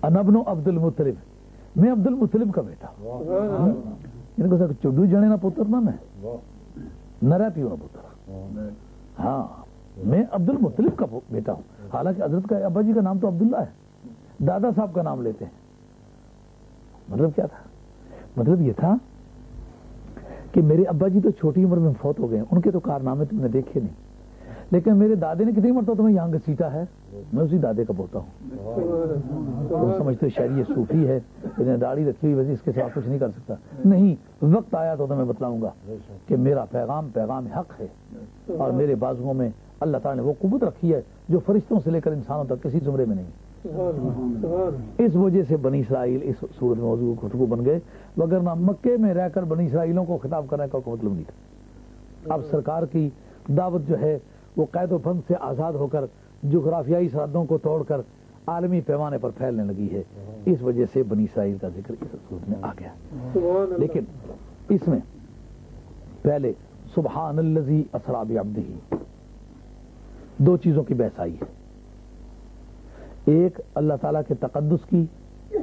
अनबनो अब्दुल मुत्तलिब, मैं अब्दुल मुत्तलिब का बेटा हूँ। इनको सब चुडू जने ना पुत्र ना मैं नरा पियो ना पुत्र। हाँ, मैं अब्दुल मुत्तलिब का बेटा हूँ। हालांकि हजरत का अब्बा जी का नाम तो अब्दुल्ला है, दादा साहब का नाम लेते हैं। मतलब क्या था? मतलब ये था कि मेरे अब्बा जी तो छोटी उम्र में फौत हो गए, उनके तो कारनामे तुमने देखे नहीं, लेकिन मेरे दादे ने कितनी मरतबा तुम्हें यहाँ घसीटा है, मैं उसी दादे का पोता हूँ। तो समझते शायद ये सूफी है, इन्हें दाढ़ी रखी हुई वजह इसके साथ कुछ नहीं कर सकता। नहीं, वक्त आया तो मैं बतलाऊंगा कि मेरा पैगाम हक है, और मेरे बाजुओं में अल्लाह ताला ने वो कुव्वत रखी है जो फरिश्तों से लेकर इंसानों तक किसी जुमरे में नहीं। इस वजह से बनी इसराइल इस सूरत में मौजूद खुशबू बन गए, वगरना मक्के में रहकर बनी इसराइलों को खिताब करने का कोई मतलब नहीं था। अब सरकार की दावत जो है वो कैद बंद से आज़ाद होकर जुग्राफियाई सरहदों को तोड़कर आलमी पैमाने पर फैलने लगी है। इस वजह से बनी इसराइल का जिक्र इस सूरत में आ गया। लेकिन इसमें पहले सुब्हानल्लज़ी असरा बिअब्दिही, दो चीजों की बहस आई है, एक अल्लाह ताला के तकद्दुस की,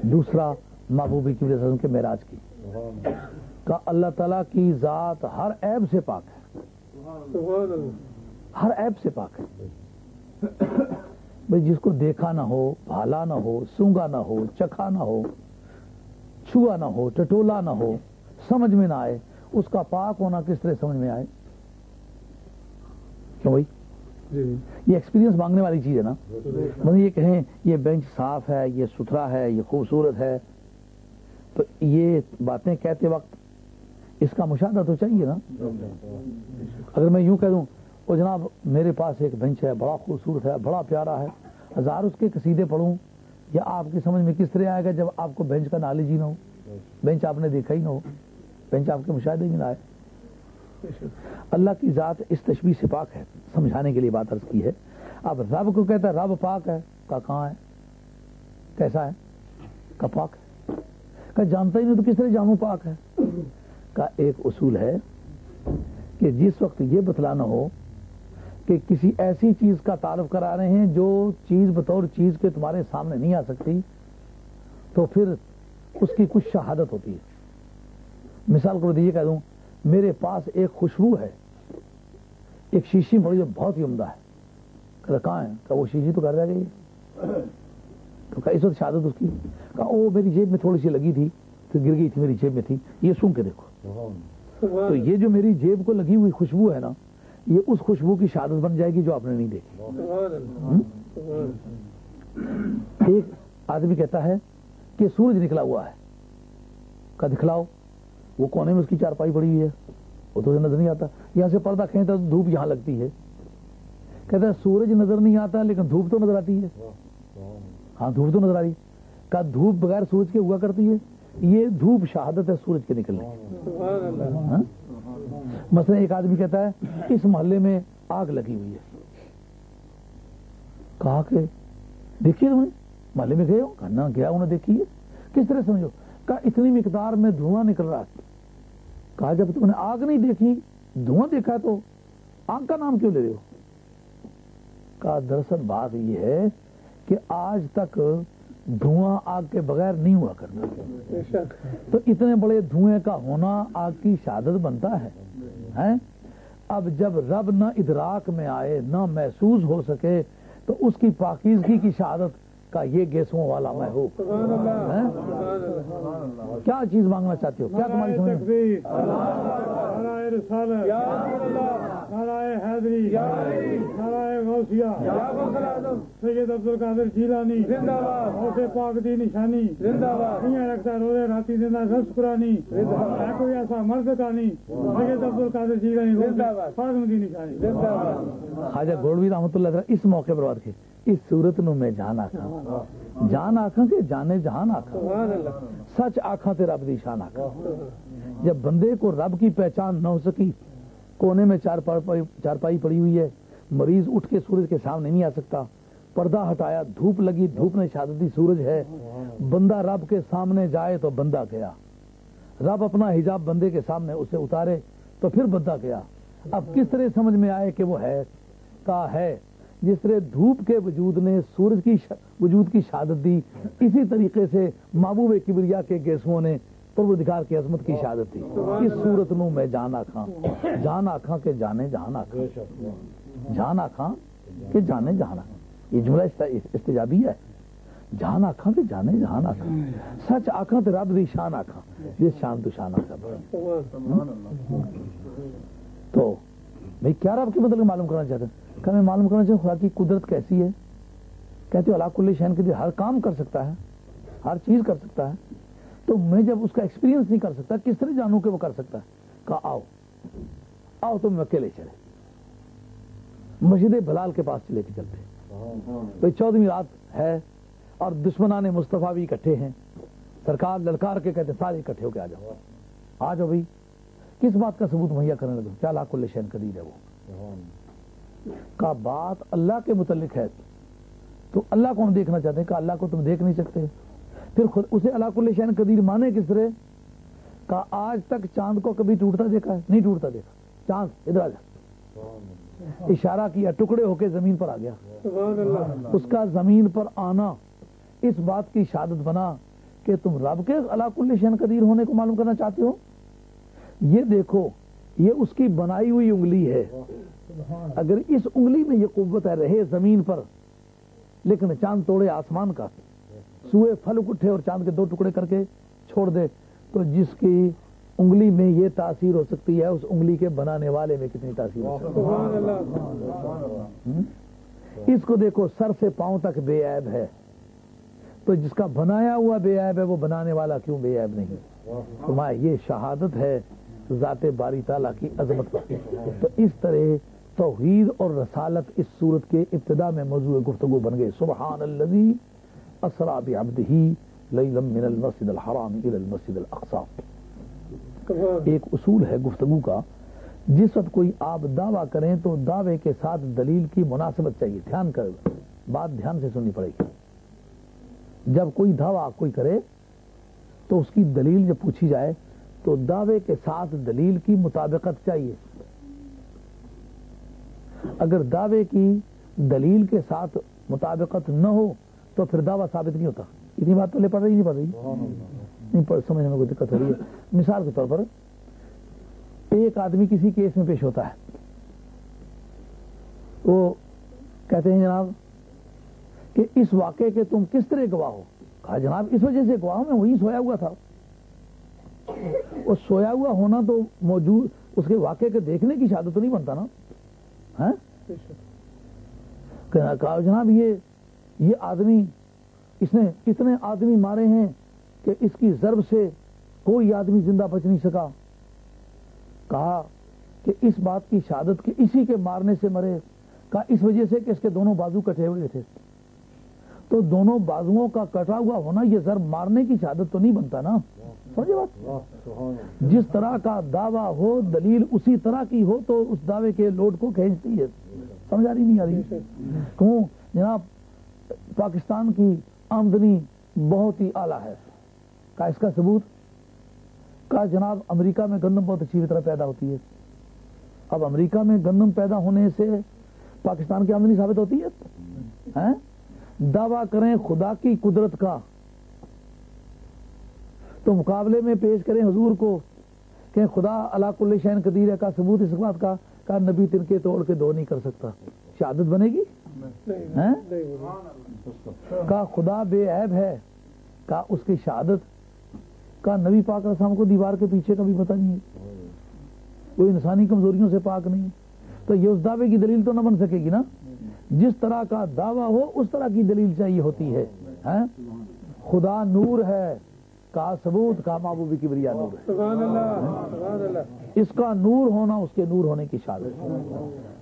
दूसरा महबूबी की वजह से उनके मेराज की। का अल्लाह ताला की जात हर ऐब से पाक है, हर ऐब से पाक है। भाई जिसको देखा ना हो, भाला ना हो, सूंघा ना हो, चखा ना हो, छुआ ना हो, टटोला ना हो, समझ में ना आए, उसका पाक होना किस तरह समझ में आए? क्यों भाई? ये एक्सपीरियंस मांगने वाली चीज है ना। मतलब ये कहें ये बेंच साफ है, ये सुथरा है, ये खूबसूरत है, तो ये बातें कहते वक्त इसका मुशाहदा तो चाहिए ना। अगर मैं यूं कह दूं ओ जनाब मेरे पास एक बेंच है, बड़ा खूबसूरत है, बड़ा प्यारा है, हजार उसके कसीदे पढ़ूं, या आपकी समझ में किस तरह आएगा जब आपको बेंच का नॉलेज ही ना हो, बेंच आपने देखा ही ना हो, बेंच आपके मुशाहदे में ना आए। अल्लाह की जात इस तशबीह से पाक है, समझाने के लिए बात अर्ज की है। अब रब को कहता है रब पाक है, का कहाँ है, कैसा है, का पाक है, का जानता ही नहीं तो किस तरह जानू पाक है। का एक उसूल है कि जिस वक्त ये बतलाना हो कि किसी ऐसी चीज का तारुफ करा रहे हैं जो चीज बतौर चीज के तुम्हारे सामने नहीं आ सकती, तो फिर उसकी कुछ शहादत होती है। मिसाल को ये कह दूं मेरे पास एक खुशबू है, एक शीशी पड़ी जो बहुत ही उम्दा है, कहता कहाँ है, क्या वो शीशी तो कर रह गई, तो क्या इस वक्त शहादत उसकी, कहा ओ मेरी जेब में थोड़ी सी लगी थी तो गिर गई थी, मेरी जेब में थी, ये सूंघ के देखो। तो ये जो मेरी जेब को लगी हुई खुशबू है ना, ये उस खुशबू की शहादत बन जाएगी जो आपने नहीं देखी। एक आदमी कहता है कि सूरज निकला हुआ है, का दिखलाओ, वो कोने में उसकी चारपाई पड़ी हुई है, वो तो नजर नहीं आता, यहां से पर्दा खींचता तो धूप यहां लगती है, कहता है सूरज नजर नहीं आता लेकिन धूप तो नजर आती है। हाँ धूप तो नजर आ रही, का धूप बगैर सूरज के हुआ करती है, ये धूप शहादत है सूरज के निकलने की। मसलन एक आदमी कहता है इस मोहल्ले में आग लगी हुई है, कहा कि देखिए तुमने मोहल्ले में गए हो, कहना गया उन्हें देखी है, किस तरह समझो, कहा इतनी मिकदार में धुआं निकल रहा है, कहा जब तुमने आग नहीं देखी धुआं देखा तो आग का नाम क्यों ले रहे हो। कहा दरअसल बात यह है कि आज तक धुआं आग के बगैर नहीं हुआ करता, तो इतने बड़े धुएं का होना आग की शहादत बनता है, हैं? अब जब रब न इदराक में आए न महसूस हो सके तो उसकी पाकीज़गी की शहादत का ये गेसों वाला मैं हूँ। क्या चीज मांगना चाहते हो, क्या तुम्हारी समझ में? सैयद अब्दुल कादिर जीलानी जिंदाबाद, गौसे पाक दी निशानी जिंदाबाद, मियां रखता रोज़े राती जिंदा सब्ज़ कुरानी जिंदाबाद, कोई ऐसा मर्द का नहीं, सैयद अब्दुल कादिर जीलानी जिंदाबाद, फातिमा दी निशानी जिंदाबाद। ख्वाजा गोल्डवी रहमतुल्लाह अलैह इस मौके पर बात की, इस सूरत नु मैं जान आखा के जाने जहान आखा, सच आखा ते रब दी शान आखा। जब बंदे को रब की पहचान न हो सकी, कोने में चारपाई पड़ी हुई है, मरीज उठ के सूरज के सामने नहीं आ सकता, पर्दा हटाया, धूप लगी, धूप ने शहादत दी सूरज है, बंदा रब के सामने जाए तो बंदा गया, रब अपना हिजाब बंदे के सामने उसे उतारे तो फिर बंदा गया। अब किस तरह समझ में आए कि वो है, का है, जिस तरह धूप के वजूद ने सूरज की वजूद की शहादत दी, इसी तरीके से महबूब किबरिया के गेसुओं ने परवरदिगार की अजमत की शहादत दी। इस सूरत नू मैं जान आखां के जाने जहान आखां, जान आखां के जाने जहान आखां। ये जुमला इस्तिजाबी है। जान आखां के जाने जहान आखां, सच आखां ते रब दी शान आखां, जिस शान तू शान आखां। तो भाई क्या रब के मतलब मालूम करना चाहते हैं? क्या मैं मालूम करना चाहूँ खुदा की कुदरत कैसी है? कहते हो अला कुल्ली शैन के हर काम कर सकता है, हर चीज कर सकता है। तो मैं जब उसका एक्सपीरियंस नहीं कर सकता, किस तरह जानूं कि वो कर सकता है? कहा आओ आओ तुम अकेले चले, मस्जिद बलाल के पास चले के चलते। भाई 14वीं रात है और दुश्मनाने मुस्तफा भी इकट्ठे हैं। सरकार ललकार के कहते सारे इकट्ठे होके आ जाओ, आ जाओ भाई। किस बात का सबूत मुहैया करने लगे? क्या ला कुल्ले शैन कदीर है वो का बात अल्लाह के मुतल्लिक है। तो अल्लाह को हम देखना चाहते हैं कि अल्लाह को तुम देख नहीं सकते। फिर खुद उसे अला कुल्ले शैन कदीर माने किस तरह? का आज तक चांद को कभी टूटता देखा है? नहीं टूटता देखा। चांद इधर आ जा, इशारा किया, टुकड़े होके जमीन पर आ गया। उसका जमीन पर आना इस बात की शहादत बना कि तुम रब के अला कुल्ले शैन कदीर होने को मालूम करना चाहते हो। ये देखो, ये उसकी बनाई हुई उंगली है। अगर इस उंगली में ये कुव्वत है रहे जमीन पर, लेकिन चांद तोड़े आसमान का, सूए फल उठे और चांद के 2 टुकड़े करके छोड़ दे, तो जिसकी उंगली में ये तासीर हो सकती है, उस उंगली के बनाने वाले में कितनी तासीर हो सकती है? इसको देखो, सर से पांव तक बेऐब है, तो जिसका बनाया हुआ बेऐब है, वो बनाने वाला क्यों बेऐब नहीं? तो ये शहादत है ज़ाते बारी ताला की अजमत पर। तो इस तरह तौहीद और रसालत इस सूरत के इब्तिदा में मौजूद गुफ्तगू बन गए। सुब्हानल्लज़ी असरा बिअब्दिही लैलन मिनल मस्जिदिल हराम इलल मस्जिदिल अक़सा। एक उसूल है गुफ्तगू का, जिस वक्त कोई आप दावा करें तो दावे के साथ दलील की मुनासिबत चाहिए। ध्यान कर, बात ध्यान से सुननी पड़ेगी। जब कोई दावा कोई करे तो उसकी दलील जब पूछी जाए तो दावे के साथ दलील की मुताबिकत चाहिए। अगर दावे की दलील के साथ मुताबिकत न हो तो फिर दावा साबित नहीं होता। इतनी बात तो ले पड़ रही नहीं पड़ रही? नहीं पढ़, समझने में कोई दिक्कत हो रही है। मिसाल के तौर पर एक आदमी किसी केस में पेश होता है, वो कहते हैं जनाब कि इस वाक़े के तुम किस तरह गवाह हो? कहा जनाब इस वजह से गवाह हूं, मैं वहीं सोया हुआ था। वो सोया हुआ होना तो मौजूद उसके वाक़े के देखने की शहादत तो नहीं बनता ना है? कहा जनाब ये आदमी, इसने इतने आदमी मारे हैं कि इसकी ज़र्ब से कोई आदमी जिंदा बच नहीं सका। कहा कि इस बात की शहादत कि इसी के मारने से मरे, कहा इस वजह से कि इसके दोनों बाजू कटे हुए थे। तो दोनों बाजुओं का कटा हुआ होना ये ज़र्ब मारने की शहादत तो नहीं बनता ना। समझे बात? जिस तरह का दावा हो दलील उसी तरह की हो तो उस दावे के लोड को खींचती है। समझ आ रही नहीं आ रही? क्यों जनाब पाकिस्तान की आमदनी बहुत ही आला है, का इसका सबूत? का जनाब अमेरिका में गंदम बहुत अच्छी तरह पैदा होती है। अब अमेरिका में गंदम पैदा होने से पाकिस्तान की आमदनी साबित होती है? दावा करें खुदा की कुदरत का तो मुकाबले में पेश करें हुजूर को कि खुदा अला कुल्ली शैन कदीर है, का सबूत इस बात का नबी तिनके तोड़ के दो नहीं कर सकता। शहादत बनेगी? हैं? का खुदा बेऐब है, का उसकी शहादत का नबी पाक रसूल को दीवार के पीछे का भी पता नहीं है, वो इंसानी कमजोरियों से पाक नहीं। तो ये उस दावे की दलील तो न बन सकेगी ना। जिस तरह का दावा हो उस तरह की दलील चाहिए होती है। खुदा नूर है, का सबूत का महबूब किबरिया नूर है। इसका नूर होना उसके नूर होने की शहादत।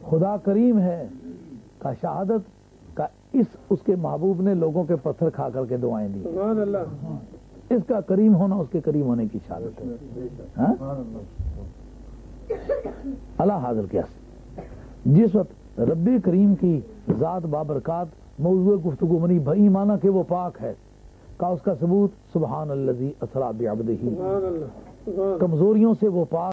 खुदा करीम है, का शहादत का इस उसके महबूब ने लोगों के पत्थर खा करके दुआएं दी। इसका करीम होना उसके करीम होने की शहादत है। अल्लाह हाज़िर क्या जिस वक्त रब्बे करीम की ज़ात बाबरकात मौजूद गुफ्तगू बनी भई माना कि वो पाक है, का उसका सबूत सुब्हानल्लज़ी असरा बिअब्दिही, कमजोरियों से वो पाक